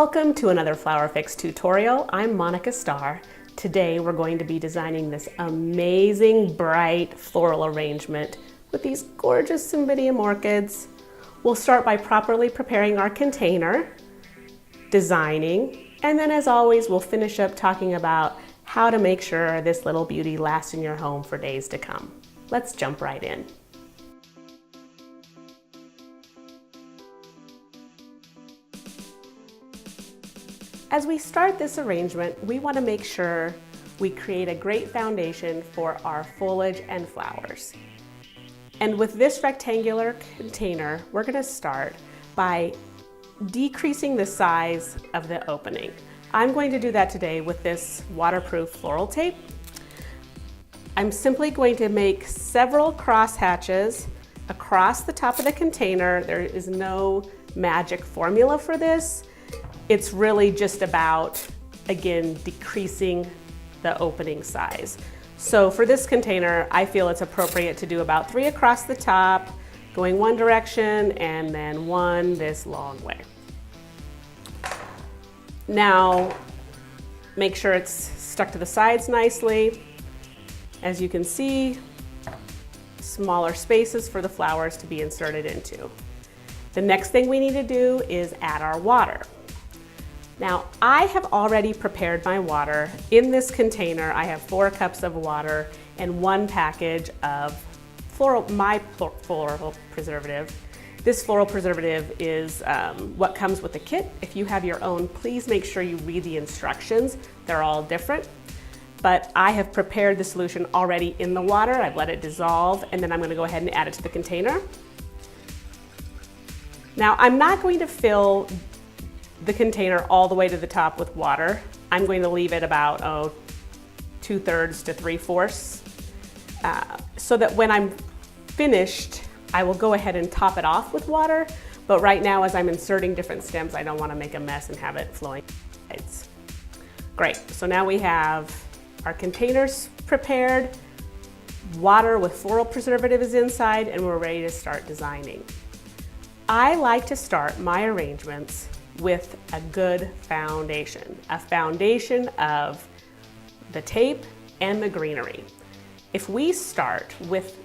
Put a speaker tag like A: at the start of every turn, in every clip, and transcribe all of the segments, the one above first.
A: Welcome to another Flower Fix tutorial. I'm Monica Starr. Today we're going to be designing this amazing bright floral arrangement with these gorgeous Cymbidium orchids. We'll start by properly preparing our container, designing, and then as always we'll finish up talking about how to make sure this little beauty lasts in your home for days to come. Let's jump right in. As we start this arrangement, we want to make sure we create a great foundation for our foliage and flowers. And with this rectangular container, we're going to start by decreasing the size of the opening. I'm going to do that today with this waterproof floral tape. I'm simply going to make several cross hatches across the top of the container. There is no magic formula for this. It's really just about, again, decreasing the opening size. So for this container, I feel it's appropriate to do about 3 across the top, going one direction, and then one this long way. Now, make sure it's stuck to the sides nicely. As you can see, smaller spaces for the flowers to be inserted into. The next thing we need to do is add our water. Now, I have already prepared my water. In this container, I have 4 cups of water and 1 package of floral preservative. This floral preservative is what comes with the kit. If you have your own, please make sure you read the instructions. They're all different. But I have prepared the solution already in the water. I've let it dissolve, and then I'm going to go ahead and add it to the container. Now, I'm not going to fill the container all the way to the top with water. I'm going to leave it about 2/3 to 3/4 so that when I'm finished, I will go ahead and top it off with water. But right now, as I'm inserting different stems, I don't want to make a mess and have it flowing. Great, so now we have our containers prepared, water with floral preservative is inside, and we're ready to start designing. I like to start my arrangements with a good foundation, a foundation of the tape and the greenery. If we start with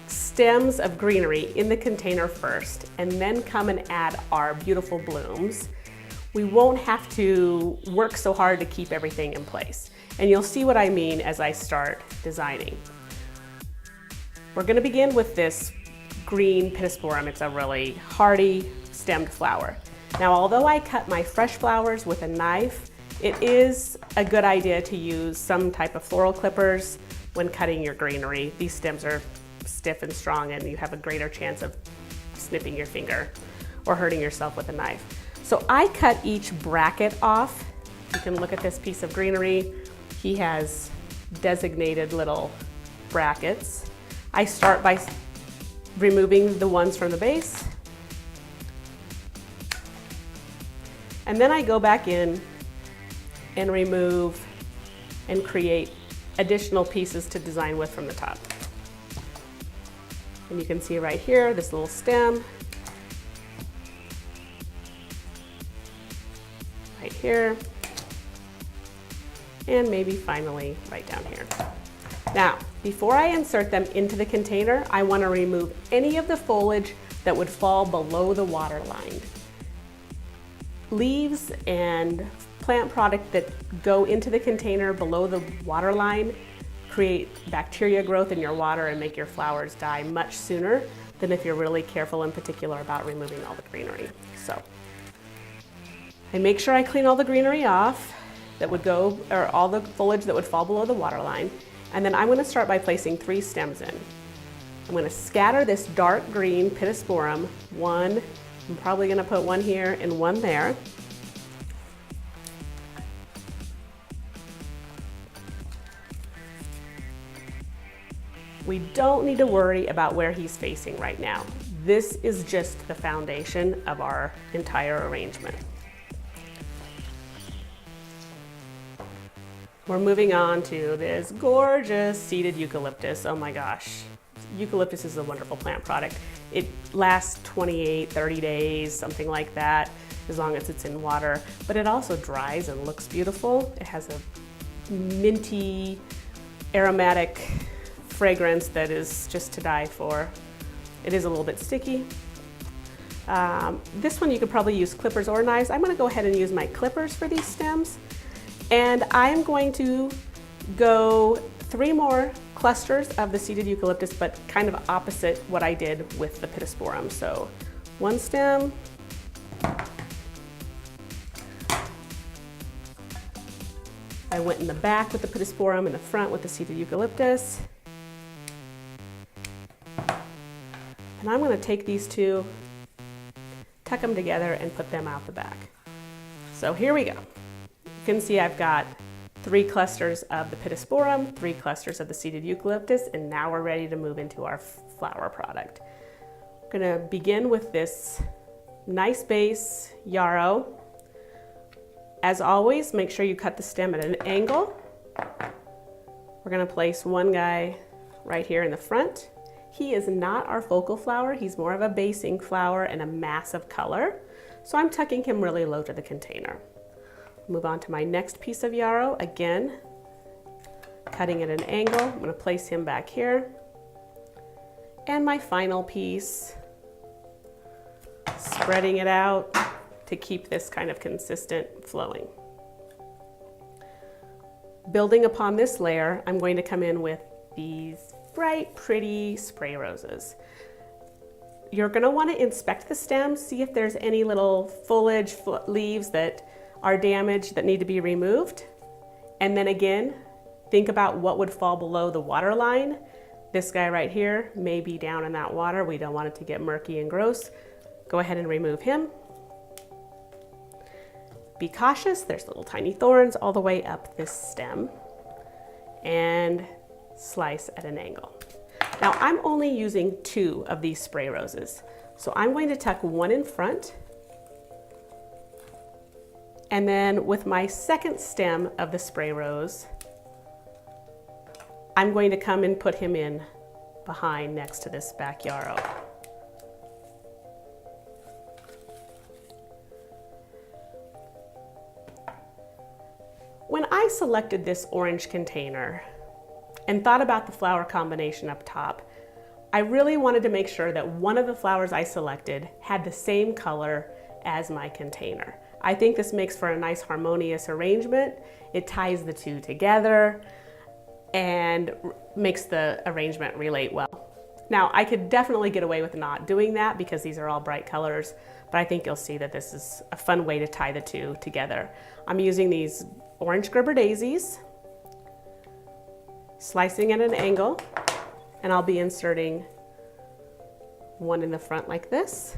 A: stems of greenery in the container first and then come and add our beautiful blooms, we won't have to work so hard to keep everything in place. And you'll see what I mean as I start designing. We're going to begin with this green pittosporum. It's a really hardy stemmed flower. Now, although I cut my fresh flowers with a knife, it is a good idea to use some type of floral clippers when cutting your greenery. These stems are stiff and strong, and you have a greater chance of snipping your finger or hurting yourself with a knife. So I cut each bracket off. You can look at this piece of greenery. He has designated little brackets. I start by removing the ones from the base. And then I go back in and remove and create additional pieces to design with from the top. And you can see right here, this little stem. Right here. And maybe finally right down here. Now, before I insert them into the container, I want to remove any of the foliage that would fall below the water line. Leaves and plant product that go into the container below the water line create bacteria growth in your water and make your flowers die much sooner than if you're really careful and particular about removing all the greenery. So I make sure I clean all the greenery off that would go, or all the foliage that would fall below the water line. And then I'm going to start by placing 3 stems in. I'm going to scatter this dark green pittosporum. I'm probably going to put 1 here and 1 there. We don't need to worry about where he's facing right now. This is just the foundation of our entire arrangement. We're moving on to this gorgeous seeded eucalyptus. Oh my gosh. Eucalyptus is a wonderful plant product. It lasts 28, 30 days, something like that. as long as it's in water, but it also dries and looks beautiful. It has a minty, aromatic fragrance that is just to die for. It is a little bit sticky. This one you could probably use clippers or knives. I'm gonna go ahead and use my clippers for these stems. And I'm going to go 3 more clusters of the seeded eucalyptus, but kind of opposite what I did with the pittosporum. So 1 stem, I went in the back with the pittosporum, in the front with the seeded eucalyptus. And I'm gonna take these 2, tuck them together and put them out the back. So here we go. You can see I've got 3 clusters of the pittosporum, 3 clusters of the seeded eucalyptus, and now we're ready to move into our flower product. I'm gonna begin with this nice base yarrow. As always, make sure you cut the stem at an angle. We're gonna place one guy right here in the front. He is not our focal flower, he's more of a basing flower and a mass of color. So I'm tucking him really low to the container. Move on to my next piece of yarrow. Again, cutting at an angle. I'm going to place him back here. And my final piece, spreading it out to keep this kind of consistent flowing. Building upon this layer, I'm going to come in with these bright, pretty spray roses. You're going to want to inspect the stems, see if there's any little foliage, leaves that are damaged that need to be removed. And then again, think about what would fall below the water line. This guy right here may be down in that water. We don't want it to get murky and gross. Go ahead and remove him. Be cautious, there's little tiny thorns all the way up this stem. And slice at an angle. Now I'm only using 2 of these spray roses. So I'm going to tuck 1 in front. And then with my second stem of the spray rose, I'm going to come and put him in behind next to this back yarrow. When I selected this orange container and thought about the flower combination up top, I really wanted to make sure that one of the flowers I selected had the same color as my container. I think this makes for a nice harmonious arrangement. It ties the 2 together and makes the arrangement relate well. Now, I could definitely get away with not doing that because these are all bright colors, but I think you'll see that this is a fun way to tie the 2 together. I'm using these orange Gerber daisies, slicing at an angle, and I'll be inserting 1 in the front like this,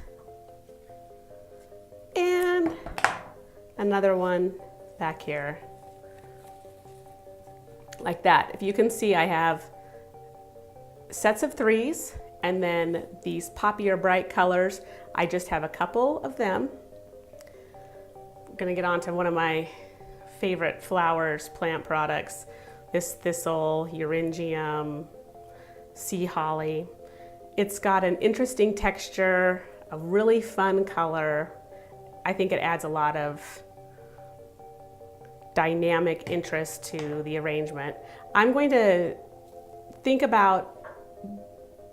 A: and another one back here like that. If you can see, I have sets of 3s and then these poppier bright colors. I just have a couple of them. I'm gonna get on to one of my favorite flowers, plant products, this thistle, euringium, sea holly. It's got an interesting texture, a really fun color. I think it adds a lot of dynamic interest to the arrangement. I'm going to think about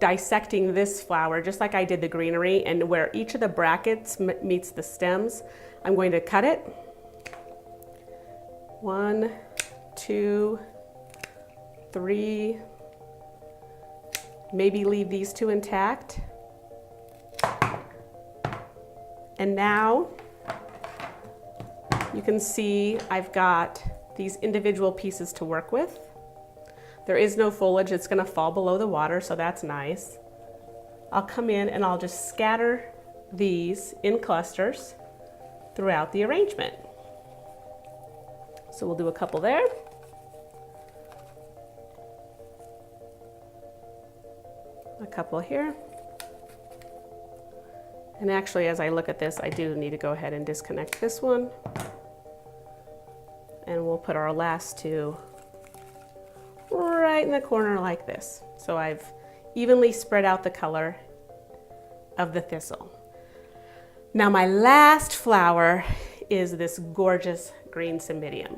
A: dissecting this flower just like I did the greenery, and where each of the brackets meets the stems, I'm going to cut it. 1, 2, 3, maybe leave these 2 intact. And now you can see I've got these individual pieces to work with. There is no foliage, it's gonna fall below the water, so that's nice. I'll come in and I'll just scatter these in clusters throughout the arrangement. So we'll do a couple there. A couple here. And actually, as I look at this, I do need to go ahead and disconnect this one. And we'll put our last 2 right in the corner like this. So I've evenly spread out the color of the thistle. Now my last flower is this gorgeous green cymbidium.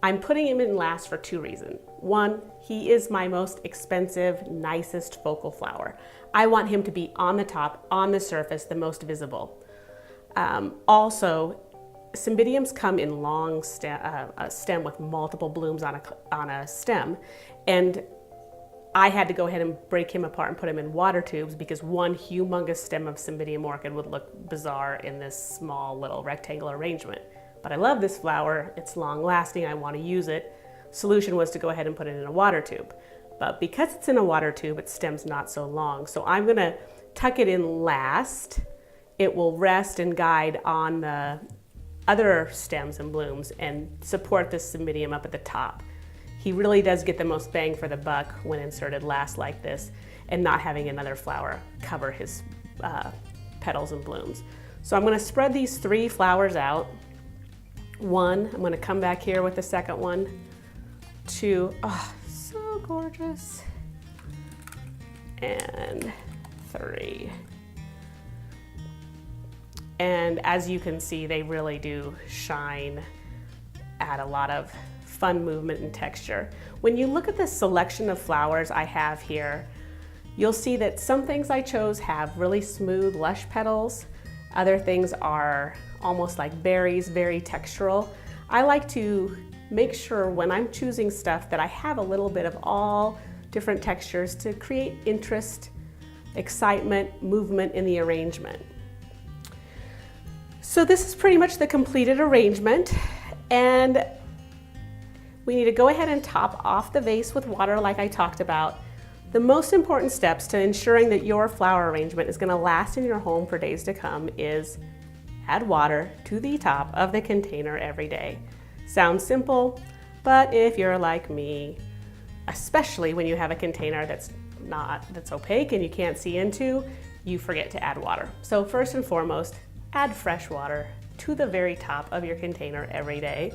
A: I'm putting him in last for two reasons. One, he is my most expensive, nicest focal flower. I want him to be on the top, on the surface, the most visible. Also, cymbidiums come in long a stem with multiple blooms on a stem, and I had to go ahead and break him apart and put him in water tubes because one humongous stem of cymbidium orchid would look bizarre in this small little rectangular arrangement. But I love this flower, it's long lasting, I want to use it. Solution was to go ahead and put it in a water tube. But because it's in a water tube, its stem's not so long. So I'm gonna tuck it in last. It will rest and guide on the other stems and blooms and support this cymbidium up at the top. He really does get the most bang for the buck when inserted last like this and not having another flower cover his petals and blooms. So I'm gonna spread these three flowers out. One, I'm gonna come back here with the second one. Two, oh, so gorgeous. And three. And as you can see, they really do shine, add a lot of fun movement and texture. When you look at the selection of flowers I have here, you'll see that some things I chose have really smooth, lush petals. Other things are almost like berries, very textural. I like to make sure when I'm choosing stuff that I have a little bit of all different textures to create interest, excitement, movement in the arrangement. So this is pretty much the completed arrangement, and we need to go ahead and top off the vase with water like I talked about. The most important steps to ensuring that your flower arrangement is going to last in your home for days to come is add water to the top of the container every day. Sounds simple, but if you're like me, especially when you have a container that's opaque and you can't see into, you forget to add water. So first and foremost, add fresh water to the very top of your container every day.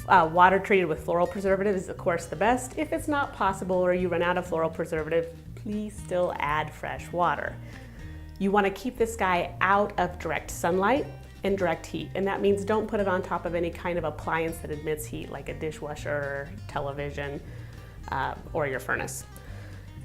A: Water treated with floral preservative is of course the best. If it's not possible or you run out of floral preservative, please still add fresh water. You want to keep this guy out of direct sunlight and direct heat, and that means don't put it on top of any kind of appliance that emits heat like a dishwasher, television, or your furnace.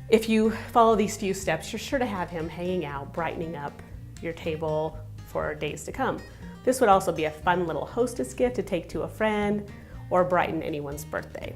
A: If you follow these few steps, you're sure to have him hanging out, brightening up your table for days to come. This would also be a fun little hostess gift to take to a friend or brighten anyone's birthday.